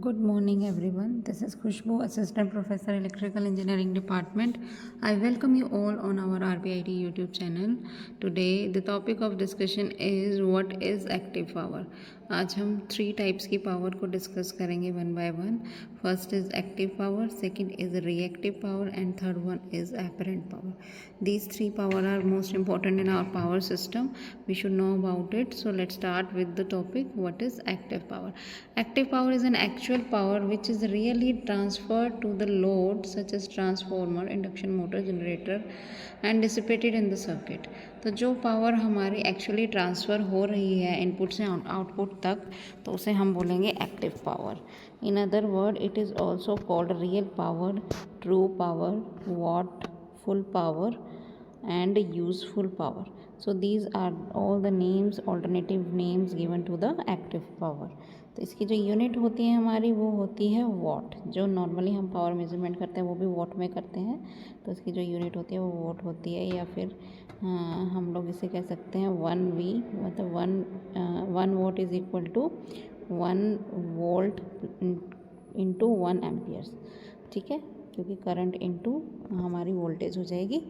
Good morning everyone. This is Khushbu, Assistant Professor Electrical Engineering Department. I welcome you all on our RBIT YouTube channel. Today the topic of discussion is what is active power. आज हम 3 types की power को discuss करेंगे one by one. First is active power, second is reactive power and third one is apparent power. These 3 power are most important in our power system. We should know about it. So let's start with the topic. What is active power? Active power is an actual power which is really transferred to the load such as transformer, induction motor, generator and dissipated in the circuit. तो जो power हमारी actually transfer हो रही है input से output तक, तो उसे हम बोलेंगे active power. In other word it is also called real power, true power, what, full power and useful power. So these are all the names, alternative names given to the active power. तो इसकी जो unit होती है हमारी वो होती है what. जो नॉर्मली हम पावर मेजरमेंट करते हैं वो भी वॉट में करते हैं, तो इसकी जो यूनिट होती है वो वॉट होती है. या फिर हम लोग इसे कह सकते हैं 1V, मतलब 1 watt is equal to 1 volt into 1 amperes. ठीक है, क्योंकि करंट इंटू हमारी वोल्टेज हो जाएगी.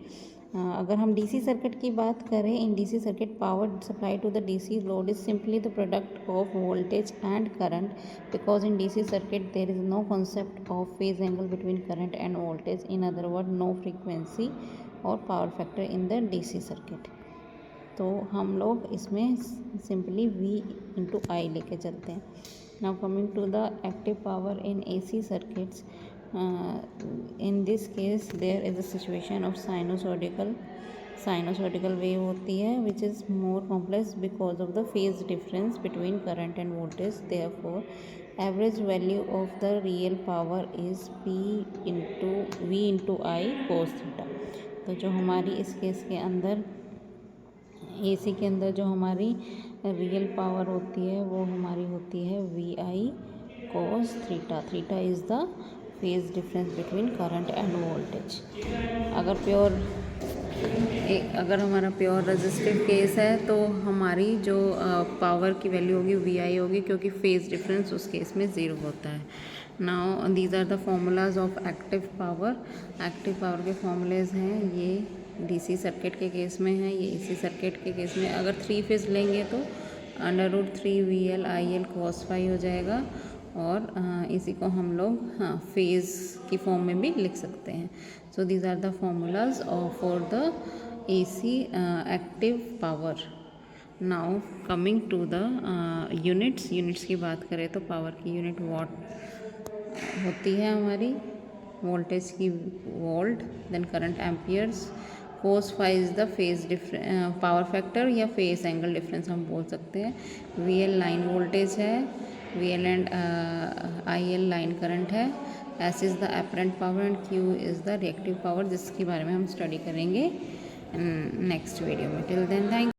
अगर हम डीसी सर्किट की बात करें, in DC circuit power supply to the DC load is simply the product of voltage and current, because in DC circuit there is no concept of phase angle between current and voltage. In other word no frequency or power factor in the DC circuit. तो हम लोग इसमें simply V into आई लेके चलते हैं. Now coming to the active power in AC circuits. In this case there is a situation of sinusoidal wave होती है which is more complex because of the phase difference between current and voltage. Therefore average value of the real power is V into I cos theta. तो जो हमारी इस case के अंदर AC के अंदर जो हमारी रियल पावर होती है वो हमारी होती है VI cos theta. Theta is the phase difference between current and voltage. अगर हमारा प्योर रेजिस्टिव केस है तो हमारी जो पावर की वैल्यू होगी VI होगी, क्योंकि फेज डिफरेंस उस केस में 0 होता है. Now these are the formulas of active power. Active power के फॉर्मूलेज हैं ये डीसी सर्किट के केस में है, ये AC सर्किट के केस में. अगर 3 फेज लेंगे तो √3VL IL cos phi हो जाएगा, और इसी को हम लोग फेज़ की फॉर्म में भी लिख सकते हैं. So these are the formulas for the AC active power. Now coming to the units की बात करें तो पावर की यूनिट वॉट होती है हमारी, वोल्टेज की volt, then current amperes, cos phi is the phase difference power factor या फेस एंगल डिफरेंस हम बोल सकते हैं. VL लाइन वोल्टेज है, VL and IL line current है. S is the apparent power and Q is the reactive power, जिसके बारे में हम स्टडी करेंगे नेक्स्ट वीडियो में. Till then thank